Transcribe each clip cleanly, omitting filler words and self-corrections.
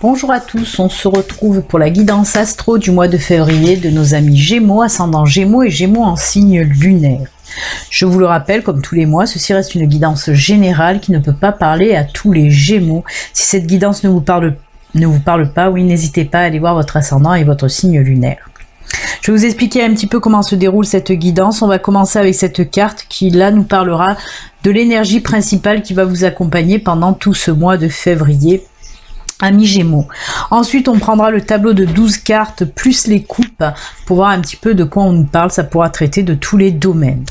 Bonjour à tous, on se retrouve pour la guidance astro du mois de février de nos amis Gémeaux, ascendant Gémeaux et Gémeaux en signe lunaire. Je vous le rappelle, comme tous les mois, ceci reste une guidance générale qui ne peut pas parler à tous les Gémeaux. Si cette guidance ne vous parle pas, oui, n'hésitez pas à aller voir votre ascendant et votre signe lunaire. Je vais vous expliquer un petit peu comment se déroule cette guidance. On va commencer avec cette carte qui, là, nous parlera de l'énergie principale qui va vous accompagner pendant tout ce mois de février. Amis Gémeaux. Ensuite, on prendra le tableau de 12 cartes plus les coupes pour voir un petit peu de quoi on nous parle. Ça pourra traiter de tous les domaines.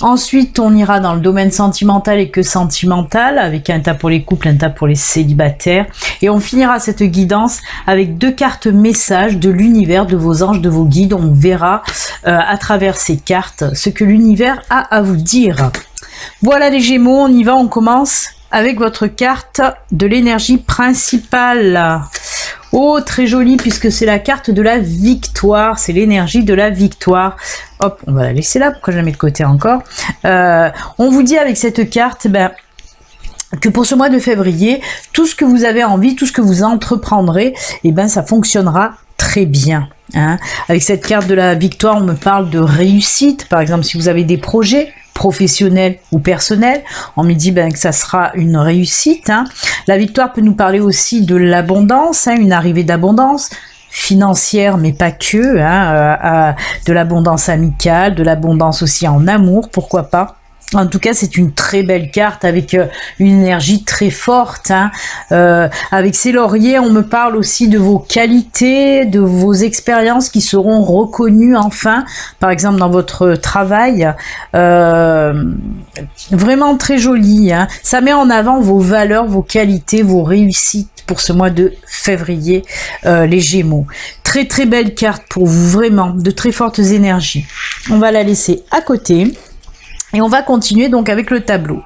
Ensuite, on ira dans le domaine sentimental et que sentimental avec un tas pour les couples, un tas pour les célibataires. Et on finira cette guidance avec 2 cartes messages de l'univers, de vos anges, de vos guides. On verra à travers ces cartes ce que l'univers a à vous dire. Voilà les Gémeaux, on y va, on commence avec votre carte de l'énergie principale. Oh, très jolie puisque c'est la carte de la victoire. C'est l'énergie de la victoire. Hop, on va la laisser là. Pourquoi je la mets de côté encore? On vous dit avec cette carte, que pour ce mois de février, tout ce que vous avez envie, tout ce que vous entreprendrez, ça fonctionnera très bien. Avec cette carte de la victoire, on me parle de réussite. Par exemple, si vous avez des projets professionnel ou personnel, on me dit que ça sera une réussite. La victoire peut nous parler aussi de l'abondance, une arrivée d'abondance financière, mais pas que, de l'abondance amicale, de l'abondance aussi en amour, pourquoi pas. En tout cas, c'est une très belle carte avec une énergie très forte. Avec ces lauriers, on me parle aussi de vos qualités, de vos expériences qui seront reconnues enfin, par exemple dans votre travail. Vraiment très joli. Ça met en avant vos valeurs, vos qualités, vos réussites pour ce mois de février, les Gémeaux. Très très belle carte pour vous, vraiment, de très fortes énergies. On va la laisser à côté. Et on va continuer donc avec le tableau.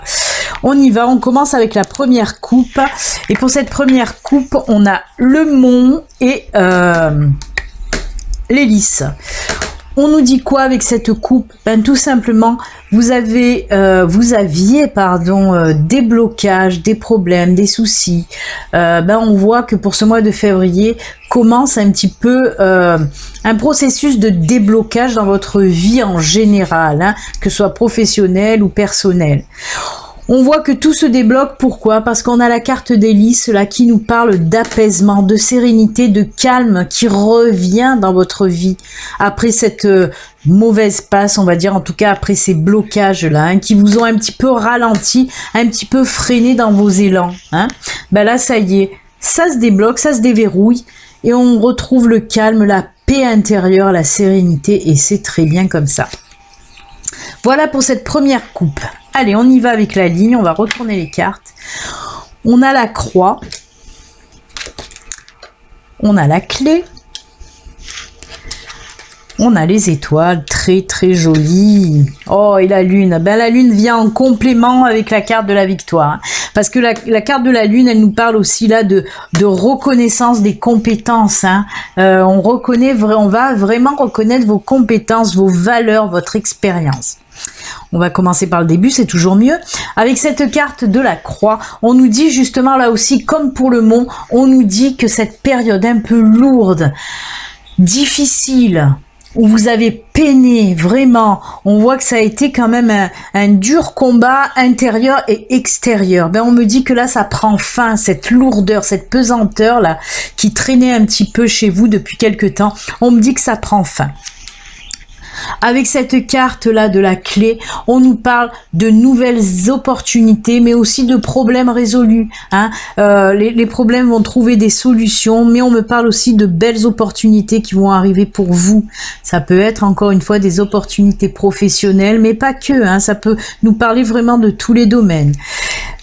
On y va, on commence avec la première coupe. Et pour cette première coupe, on a le mont et l'hélice. On nous dit quoi avec cette coupe? Tout simplement, vous aviez des blocages, des problèmes, des soucis. On voit que pour ce mois de février commence un petit peu un processus de déblocage dans votre vie en général, que ce soit professionnel ou personnel. On voit que tout se débloque, pourquoi? Parce qu'on a la carte d'hélice là qui nous parle d'apaisement, de sérénité, de calme qui revient dans votre vie après cette mauvaise passe, on va dire, en tout cas après ces blocages là, qui vous ont un petit peu ralenti, un petit peu freiné dans vos élans. Là ça y est, ça se débloque, ça se déverrouille et on retrouve le calme, la paix intérieure, la sérénité et c'est très bien comme ça. Voilà pour cette première coupe. Allez, on y va avec la ligne, on va retourner les cartes. On a la croix, on a la clé, on a les étoiles, très très jolies. Oh, et la lune, la lune vient en complément avec la carte de la victoire. Parce que la carte de la lune, elle nous parle aussi là de reconnaissance des compétences. On va vraiment reconnaître vos compétences, vos valeurs, votre expérience. On va commencer par le début, c'est toujours mieux. Avec cette carte de la croix, on nous dit justement là aussi, comme pour le mont, on nous dit que cette période un peu lourde, difficile, où vous avez peiné vraiment, on voit que ça a été quand même un dur combat intérieur et extérieur. On me dit que là ça prend fin, cette lourdeur, cette pesanteur là qui traînait un petit peu chez vous depuis quelque temps, on me dit que ça prend fin. Avec cette carte là de la clé, on nous parle de nouvelles opportunités, mais aussi de problèmes résolus. Les problèmes vont trouver des solutions, mais on me parle aussi de belles opportunités qui vont arriver pour vous. Ça peut être encore une fois des opportunités professionnelles, mais pas que. Ça peut nous parler vraiment de tous les domaines.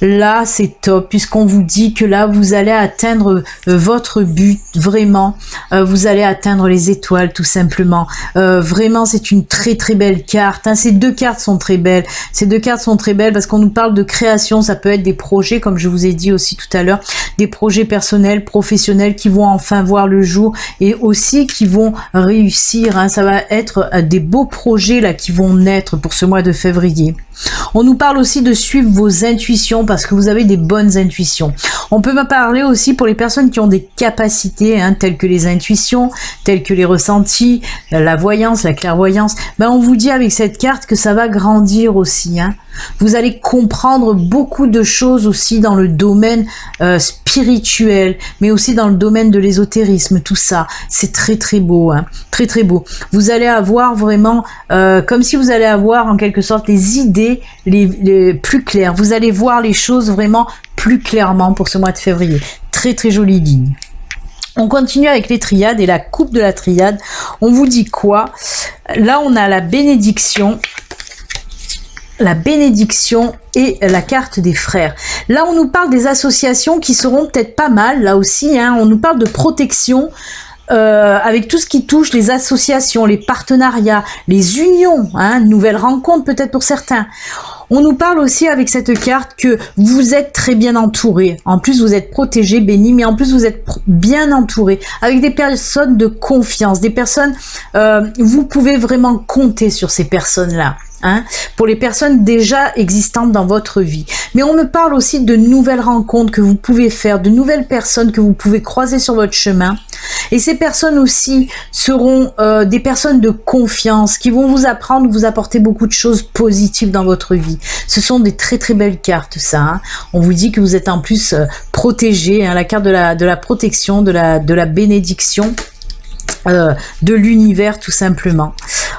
Là, c'est top, puisqu'on vous dit que là, vous allez atteindre votre but, vraiment. Vous allez atteindre les étoiles, tout simplement. Vraiment, c'est une très très belle carte. Ces 2 cartes sont très belles. Ces 2 cartes sont très belles parce qu'on nous parle de création. Ça peut être des projets, comme je vous ai dit aussi tout à l'heure, des projets personnels, professionnels qui vont enfin voir le jour et aussi qui vont réussir. Ça va être des beaux projets là qui vont naître pour ce mois de février. On nous parle aussi de suivre vos intuitions parce que vous avez des bonnes intuitions. On peut me parler aussi pour les personnes qui ont des capacités, hein, telles que les intuitions, telles que les ressentis, la voyance, la clairvoyance. Ben, on vous dit avec cette carte que ça va grandir aussi, hein. Vous allez comprendre beaucoup de choses aussi dans le domaine spirituel, mais aussi dans le domaine de l'ésotérisme, tout ça. C'est très très beau, hein, très très beau. Vous allez avoir vraiment, comme si vous allez avoir en quelque sorte les idées les plus claires. Vous allez voir les choses vraiment plus clairement pour ce mois de février. Très très jolie ligne. On continue avec les triades et la coupe de la triade. On vous dit quoi? Là, on a la bénédiction. La bénédiction et la carte des frères. Là, on nous parle des associations qui seront peut-être pas mal, là aussi, hein. On nous parle de protection avec tout ce qui touche les associations, les partenariats, les unions, hein, nouvelles rencontres peut-être pour certains. On nous parle aussi avec cette carte que vous êtes très bien entouré. En plus, vous êtes protégé, béni, mais en plus, vous êtes bien entouré avec des personnes de confiance, des personnes, vous pouvez vraiment compter sur ces personnes-là. Hein, pour les personnes déjà existantes dans votre vie. Mais on me parle aussi de nouvelles rencontres que vous pouvez faire, de nouvelles personnes que vous pouvez croiser sur votre chemin. Et ces personnes aussi seront des personnes de confiance qui vont vous apprendre, vous apporter beaucoup de choses positives dans votre vie. Ce sont des très très belles cartes, ça. Hein. On vous dit que vous êtes en plus protégé, hein, la carte de la protection, de la bénédiction. De l'univers tout simplement.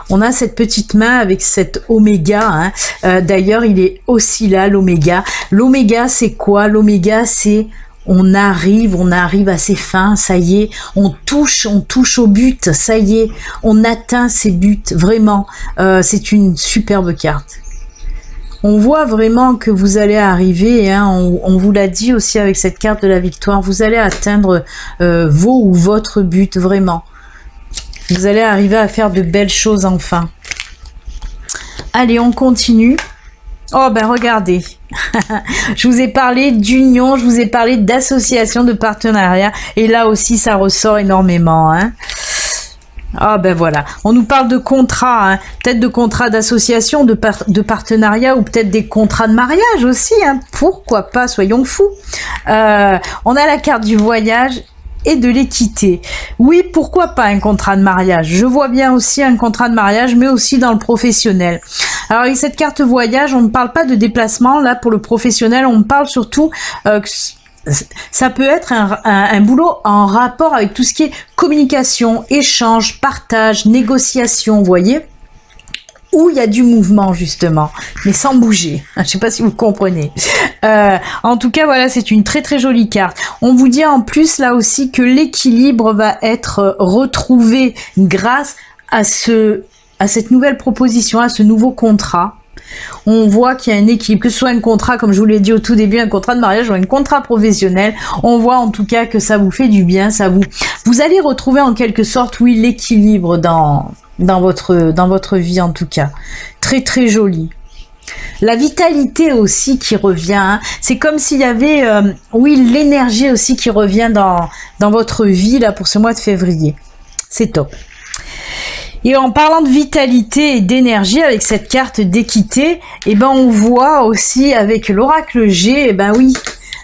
On a cette petite main avec cet oméga, hein. D'ailleurs il est aussi là l'oméga. L'oméga c'est quoi? L'oméga c'est on arrive à ses fins, ça y est, on touche au but, ça y est, on atteint ses buts, vraiment. C'est une superbe carte. On voit vraiment que vous allez arriver, hein, on vous l'a dit aussi avec cette carte de la victoire, vous allez atteindre vos ou votre but, vraiment. Vous allez arriver à faire de belles choses enfin. Allez, on continue. Oh ben regardez, je vous ai parlé d'union, je vous ai parlé d'association, de partenariat, et là aussi ça ressort énormément. Hein. Ah ben voilà, on nous parle de contrats, hein. Peut-être de contrats d'association, de partenariat, ou peut-être des contrats de mariage aussi, hein. Pourquoi pas, soyons fous. On a la carte du voyage et de l'équité. Oui, pourquoi pas un contrat de mariage? Je vois bien aussi un contrat de mariage, mais aussi dans le professionnel. Alors avec cette carte voyage, on ne parle pas de déplacement, là pour le professionnel, on parle surtout que ça peut être un boulot en rapport avec tout ce qui est communication, échange, partage, négociation, vous voyez, où il y a du mouvement justement, mais sans bouger. Je ne sais pas si vous comprenez. En tout cas, voilà, c'est une très très jolie carte. On vous dit en plus là aussi que l'équilibre va être retrouvé grâce à cette nouvelle proposition, à ce nouveau contrat. On voit qu'il y a un équilibre, que ce soit un contrat, comme je vous l'ai dit au tout début, un contrat de mariage ou un contrat professionnel. On voit en tout cas que ça vous fait du bien, vous allez retrouver en quelque sorte, oui, l'équilibre dans votre vie en tout cas. Très très joli. La vitalité aussi qui revient, hein. C'est comme s'il y avait, oui, l'énergie aussi qui revient dans votre vie là pour ce mois de février. C'est top. Et en parlant de vitalité et d'énergie avec cette carte d'équité, eh ben on voit aussi avec l'oracle G, eh ben oui,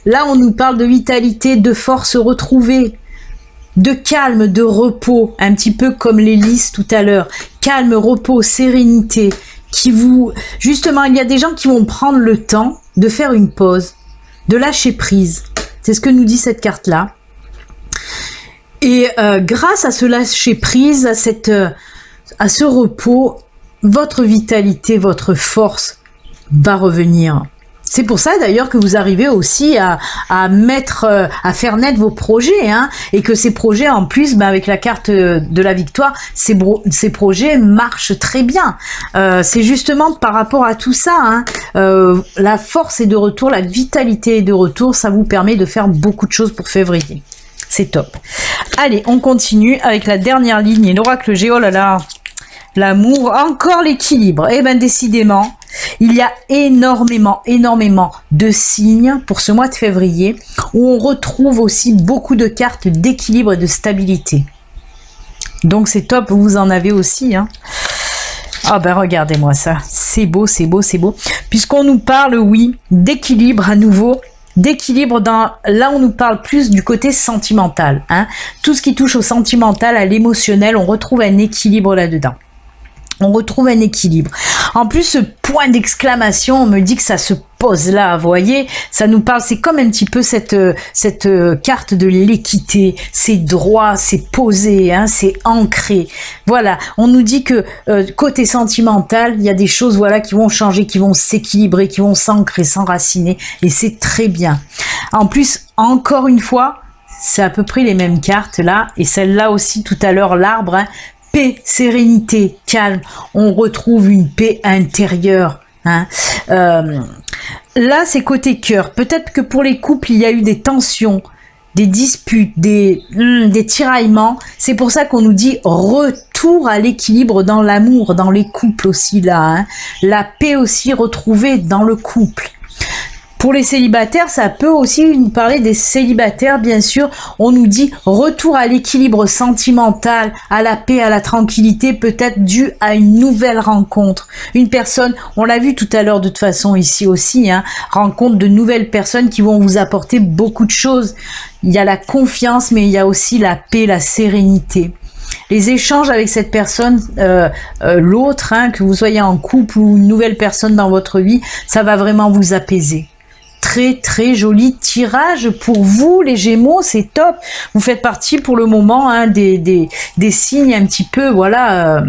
là on nous parle de vitalité, de force retrouvée, de calme, de repos, un petit peu comme les lys tout à l'heure. Calme, repos, sérénité, justement, il y a des gens qui vont prendre le temps de faire une pause, de lâcher prise. C'est ce que nous dit cette carte-là. Et grâce à ce lâcher prise, à ce repos, votre vitalité, votre force va revenir. C'est pour ça d'ailleurs que vous arrivez aussi à faire naître vos projets, hein, et que ces projets en plus, avec la carte de la victoire, ces projets marchent très bien. C'est justement par rapport à tout ça, hein, la force est de retour, la vitalité est de retour, ça vous permet de faire beaucoup de choses pour février. C'est top. Allez, on continue avec la dernière ligne et l'oracle G. Oh là là, l'amour, encore l'équilibre. Eh ben décidément, il y a énormément de signes pour ce mois de février où on retrouve aussi beaucoup de cartes d'équilibre et de stabilité. Donc c'est top, vous en avez aussi. Hein. Ah ben regardez-moi ça, c'est beau, c'est beau, c'est beau. Puisqu'on nous parle, oui, d'équilibre à nouveau d'équilibre là on nous parle plus du côté sentimental, hein. Tout ce qui touche au sentimental, à l'émotionnel, on retrouve un équilibre là-dedans. On retrouve un équilibre. En plus, ce point d'exclamation, on me dit que ça se pose là, vous voyez, ça nous parle, c'est comme un petit peu cette carte de l'équité, c'est droit, c'est posé, hein, c'est ancré. Voilà, on nous dit que côté sentimental, il y a des choses voilà qui vont changer, qui vont s'équilibrer, qui vont s'ancrer, s'enraciner, et c'est très bien. En plus, encore une fois, c'est à peu près les mêmes cartes là, et celle-là aussi tout à l'heure, l'arbre, hein, paix, sérénité, calme, on retrouve une paix intérieure. Hein. Là, c'est côté cœur. Peut-être que pour les couples, il y a eu des tensions, des disputes, des tiraillements. C'est pour ça qu'on nous dit retour à l'équilibre dans l'amour, dans les couples aussi là. Hein. La paix aussi retrouvée dans le couple. Pour les célibataires, ça peut aussi nous parler des célibataires, bien sûr. On nous dit retour à l'équilibre sentimental, à la paix, à la tranquillité, peut-être dû à une nouvelle rencontre. Une personne, on l'a vu tout à l'heure de toute façon ici aussi, hein, rencontre de nouvelles personnes qui vont vous apporter beaucoup de choses. Il y a la confiance, mais il y a aussi la paix, la sérénité. Les échanges avec cette personne, l'autre, hein, que vous soyez en couple ou une nouvelle personne dans votre vie, ça va vraiment vous apaiser. Très très joli tirage pour vous les Gémeaux, c'est top. Vous faites partie pour le moment hein, des signes un petit peu voilà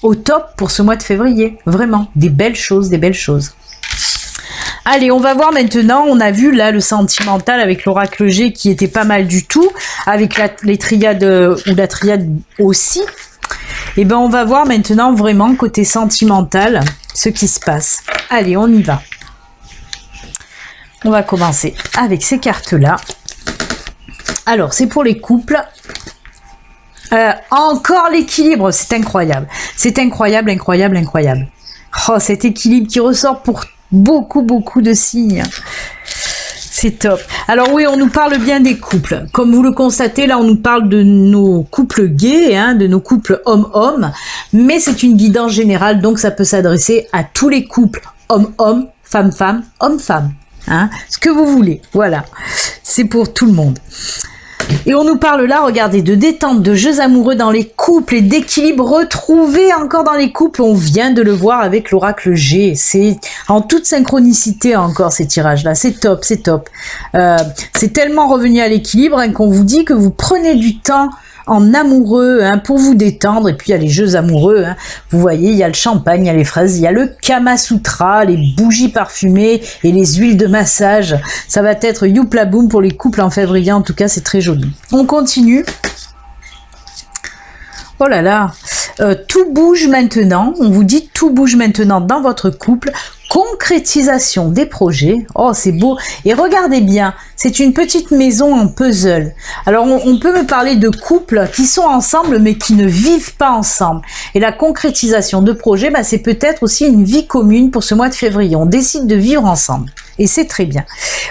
au top pour ce mois de février. Vraiment, des belles choses, des belles choses. Allez, on va voir maintenant, on a vu là le sentimental avec l'oracle G qui était pas mal du tout, avec les triades ou la triade aussi. Et ben on va voir maintenant vraiment côté sentimental ce qui se passe. Allez, on y va. On va commencer avec ces cartes-là. Alors, c'est pour les couples. Encore l'équilibre, c'est incroyable. C'est incroyable, incroyable, incroyable. Oh, cet équilibre qui ressort pour beaucoup, beaucoup de signes. C'est top. Alors oui, on nous parle bien des couples. Comme vous le constatez, là, on nous parle de nos couples gays, hein, de nos couples homme-homme. Mais c'est une guidance générale, donc ça peut s'adresser à tous les couples homme-homme, femme-femme, homme-femme. Hein, ce que vous voulez, voilà, c'est pour tout le monde. Et on nous parle là, regardez, de détente, de jeux amoureux dans les couples et d'équilibre retrouvé encore dans les couples. On vient de le voir avec l'oracle G. C'est en toute synchronicité encore ces tirages-là. C'est top, c'est top. C'est tellement revenu à l'équilibre hein, qu'on vous dit que vous prenez du temps en amoureux hein, pour vous détendre. Et puis il y a les jeux amoureux. Hein. Vous voyez, il y a le champagne, il y a les fraises, il y a le Kama Sutra, les bougies parfumées et les huiles de massage. Ça va être youpla boum pour les couples en février. En tout cas, c'est très joli. On continue. Oh là là, tout bouge maintenant. On vous dit tout bouge maintenant dans votre couple. Concrétisation des projets. Oh, c'est beau. Et regardez bien, c'est une petite maison en puzzle. Alors, on peut me parler de couples qui sont ensemble, mais qui ne vivent pas ensemble. Et la concrétisation de projets, bah, c'est peut-être aussi une vie commune pour ce mois de février. On décide de vivre ensemble. Et c'est très bien.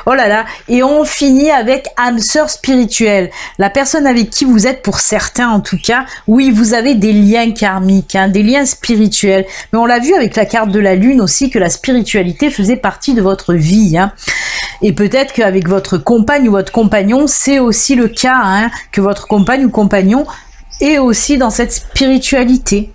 Oh là là. Et on finit avec âme sœur spirituelle. La personne avec qui vous êtes, pour certains en tout cas, oui, vous avez des liens karmiques, hein, des liens spirituels. Mais on l'a vu avec la carte de la lune aussi, que la spiritualité faisait partie de votre vie. Hein. Et peut-être qu'avec votre compagne ou votre compagnon, c'est aussi le cas, hein, que votre compagne ou compagnon est aussi dans cette spiritualité.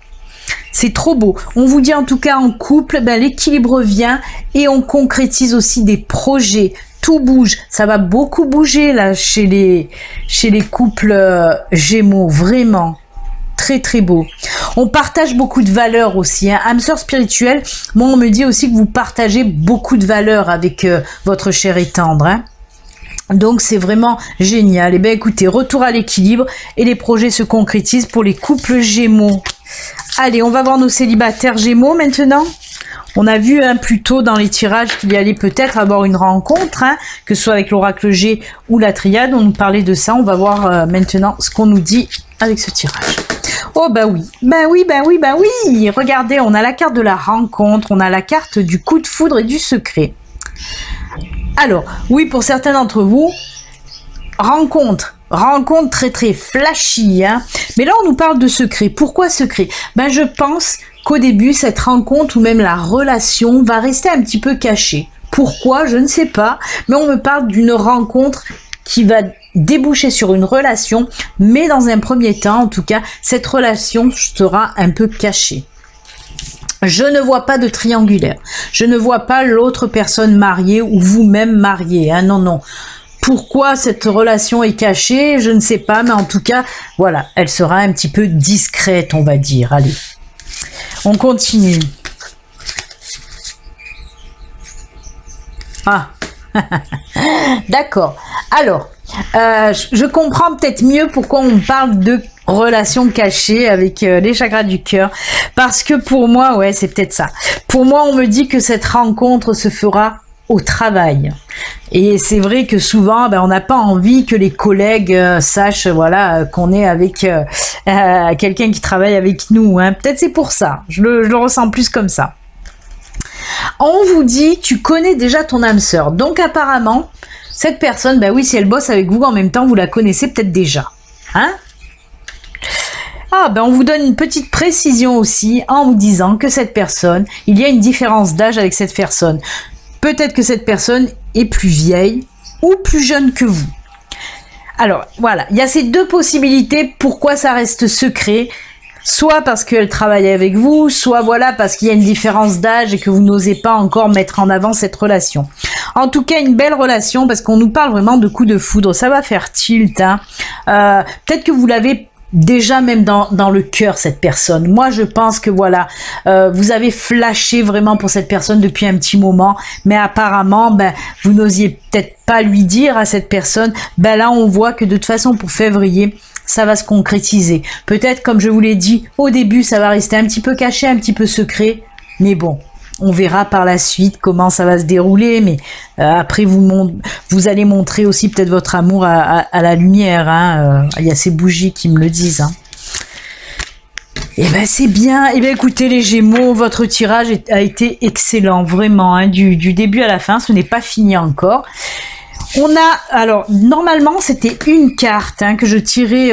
C'est trop beau. On vous dit en tout cas en couple, ben, l'équilibre vient et on concrétise aussi des projets. Tout bouge. Ça va beaucoup bouger là chez les couples Gémeaux. Vraiment. Très très beau. On partage beaucoup de valeurs aussi. Hein. Âme sœur spirituelle, moi on me dit aussi que vous partagez beaucoup de valeurs avec votre cher et tendre. Hein. Donc c'est vraiment génial. Et bien écoutez, retour à l'équilibre et les projets se concrétisent pour les couples Gémeaux. Allez, on va voir nos célibataires Gémeaux maintenant. On a vu hein, plus tôt dans les tirages qu'il y allait peut-être avoir une rencontre, hein, que ce soit avec l'oracle G ou la triade. On nous parlait de ça. On va voir maintenant ce qu'on nous dit avec ce tirage. Oh bah oui, bah oui, bah oui, bah oui. Regardez, on a la carte de la rencontre, on a la carte du coup de foudre et du secret. Alors, oui, pour certains d'entre vous, rencontre très très flashy, hein. Mais là on nous parle de secret. Pourquoi secret? Ben je pense qu'au début cette rencontre ou même la relation va rester un petit peu cachée. Pourquoi? Je ne sais pas. Mais on me parle d'une rencontre qui va déboucher sur une relation. Mais dans un premier temps, en tout cas, cette relation sera un peu cachée. Je ne vois pas de triangulaire. Je ne vois pas l'autre personne mariée ou vous-même marié. Hein, non, non. Pourquoi cette relation est cachée? Je ne sais pas, mais en tout cas, voilà, elle sera un petit peu discrète, on va dire. Allez, on continue. Ah, d'accord. Alors, je comprends peut-être mieux pourquoi on parle de relation cachée avec les chakras du cœur. Parce que pour moi, ouais, c'est peut-être ça. Pour moi, on me dit que cette rencontre se fera au travail. Et c'est vrai que souvent, on n'a pas envie que les collègues sachent, voilà, qu'on est avec quelqu'un qui travaille avec nous. Hein. Peut-être c'est pour ça. Je le ressens plus comme ça. On vous dit, tu connais déjà ton âme sœur. Donc apparemment, cette personne, oui, si elle bosse avec vous, en même temps, vous la connaissez peut-être déjà. Hein? Ah, on vous donne une petite précision aussi en vous disant que cette personne, il y a une différence d'âge avec cette personne. Peut-être que cette personne est plus vieille ou plus jeune que vous. Alors, voilà, il y a ces deux possibilités. Pourquoi ça reste secret? Soit parce qu'elle travaille avec vous, soit voilà parce qu'il y a une différence d'âge et que vous n'osez pas encore mettre en avant cette relation. En tout cas, une belle relation parce qu'on nous parle vraiment de coup de foudre. Ça va faire tilt. Hein. Peut-être que vous l'avez déjà même dans le cœur, cette personne. Moi, je pense que voilà, vous avez flashé vraiment pour cette personne depuis un petit moment, mais apparemment, vous n'osiez peut-être pas lui dire à cette personne. Là, on voit que de toute façon, pour février, ça va se concrétiser. Peut-être, comme je vous l'ai dit, au début, ça va rester un petit peu caché, un petit peu secret, mais bon. On verra par la suite comment ça va se dérouler, mais après vous allez montrer aussi peut-être votre amour à la lumière. Hein. Il y a ces bougies qui me le disent. Hein. C'est bien. Écoutez les Gémeaux, votre tirage a été excellent, vraiment. Hein. Du début à la fin, ce n'est pas fini encore. Alors normalement c'était une carte que je tirais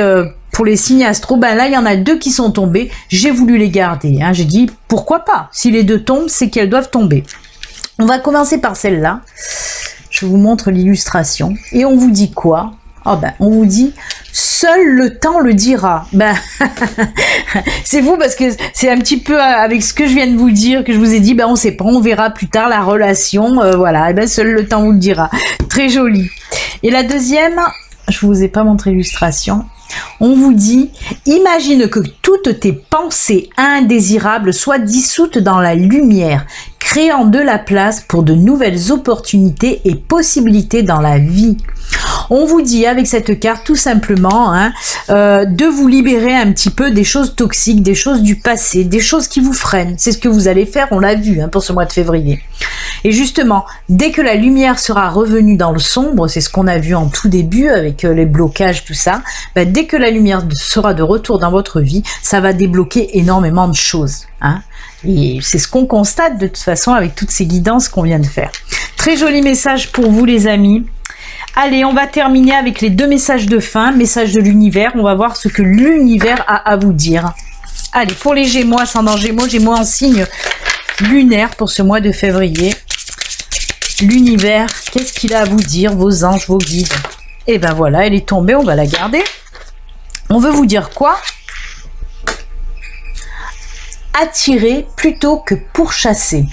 pour les signes astro. Là il y en a deux qui sont tombés, j'ai voulu les garder. J'ai dit pourquoi pas, si les deux tombent c'est qu'elles doivent tomber. On va commencer par celle-là. Je vous montre l'illustration et on vous dit quoi? On vous dit seul le temps le dira. C'est vous parce que c'est un petit peu avec ce que je viens de vous dire que je vous ai dit, on sait pas, on verra plus tard la relation, voilà, seul le temps vous le dira. Très joli. Et la deuxième, je vous ai pas montré l'illustration. On vous dit, imagine que toutes tes pensées indésirables soient dissoutes dans la lumière, créant de la place pour de nouvelles opportunités et possibilités dans la vie. On vous dit avec cette carte tout simplement de vous libérer un petit peu des choses toxiques, des choses du passé, des choses qui vous freinent. C'est ce que vous allez faire, on l'a vu pour ce mois de février. Et justement, dès que la lumière sera revenue dans le sombre, c'est ce qu'on a vu en tout début avec les blocages, tout ça, dès que la lumière sera de retour dans votre vie, ça va débloquer énormément de choses. Et c'est ce qu'on constate de toute façon avec toutes ces guidances qu'on vient de faire. Très joli message pour vous les amis. Allez, on va terminer avec les deux messages de fin, message de l'univers. On va voir ce que l'univers a à vous dire. Allez, pour les Gémeaux, ascendant Gémeaux, Gémeaux en signe lunaire pour ce mois de février. L'univers, qu'est-ce qu'il a à vous dire, vos anges, vos guides? Voilà, elle est tombée, on va la garder. On veut vous dire quoi? Attirer plutôt que pourchasser.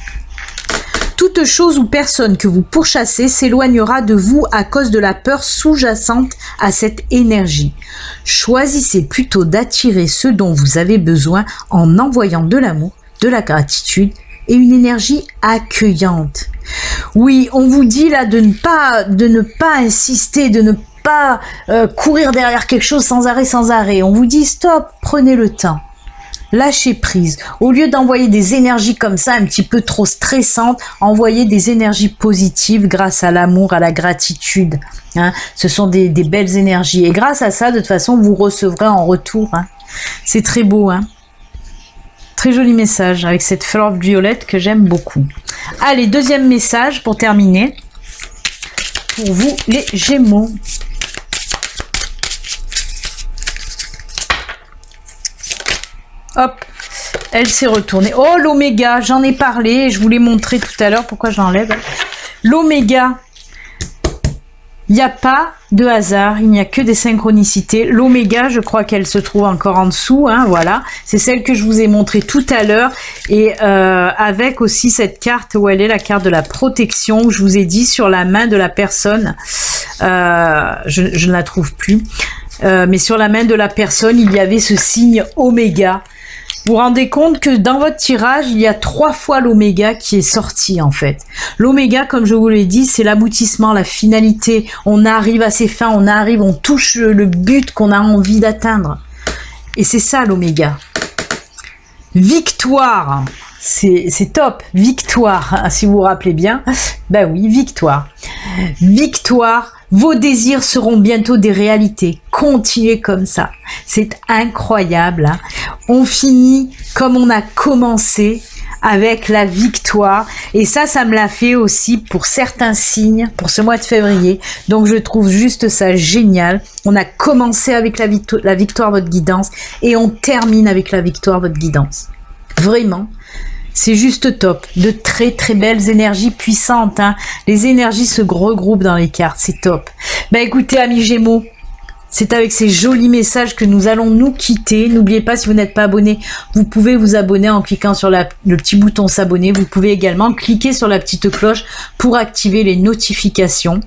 Toute chose ou personne que vous pourchassez s'éloignera de vous à cause de la peur sous-jacente à cette énergie. Choisissez plutôt d'attirer ce dont vous avez besoin en envoyant de l'amour, de la gratitude et une énergie accueillante. Oui, on vous dit là de ne pas insister, de ne pas courir derrière quelque chose sans arrêt. On vous dit stop, prenez le temps. Lâchez prise. Au lieu d'envoyer des énergies comme ça, un petit peu trop stressantes, envoyez des énergies positives grâce à l'amour, à la gratitude. Ce sont des belles énergies. Et grâce à ça, de toute façon, vous recevrez en retour. C'est très beau. Très joli message avec cette fleur violette que j'aime beaucoup. Allez, deuxième message pour terminer. Pour vous, les Gémeaux. Hop, elle s'est retournée. Oh, l'oméga, j'en ai parlé, je vous l'ai montré tout à l'heure. Pourquoi je l'enlève? L'oméga, il n'y a pas de hasard, il n'y a que des synchronicités. L'oméga, je crois qu'elle se trouve encore en dessous, hein, voilà. C'est celle que je vous ai montrée tout à l'heure. Et avec aussi cette carte où elle est, la carte de la protection, je vous ai dit sur la main de la personne. Je ne la trouve plus. Mais sur la main de la personne, il y avait ce signe oméga. Vous vous rendez compte que dans votre tirage, il y a 3 fois l'oméga qui est sorti en fait. L'oméga, comme je vous l'ai dit, c'est l'aboutissement, la finalité. On arrive à ses fins, on touche le but qu'on a envie d'atteindre. Et c'est ça l'oméga. Victoire, c'est top. Victoire, si vous vous rappelez bien. Ben oui, victoire. Victoire. Vos désirs seront bientôt des réalités. Continuez comme ça. C'est incroyable. Hein. On finit comme on a commencé, avec la victoire. Et ça me l'a fait aussi pour certains signes, pour ce mois de février. Donc je trouve juste ça génial. On a commencé avec la victoire, votre guidance, et on termine avec la victoire, votre guidance. Vraiment. C'est juste top, de très très belles énergies puissantes, hein. Les énergies se regroupent dans les cartes, c'est top. Ben écoutez amis Gémeaux, c'est avec ces jolis messages que nous allons nous quitter. N'oubliez pas, si vous n'êtes pas abonné, vous pouvez vous abonner en cliquant sur le petit bouton s'abonner. Vous pouvez également cliquer sur la petite cloche pour activer les notifications.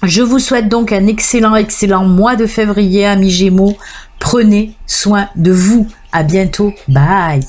Je vous souhaite donc un excellent mois de février amis Gémeaux. Prenez soin de vous, à bientôt, bye.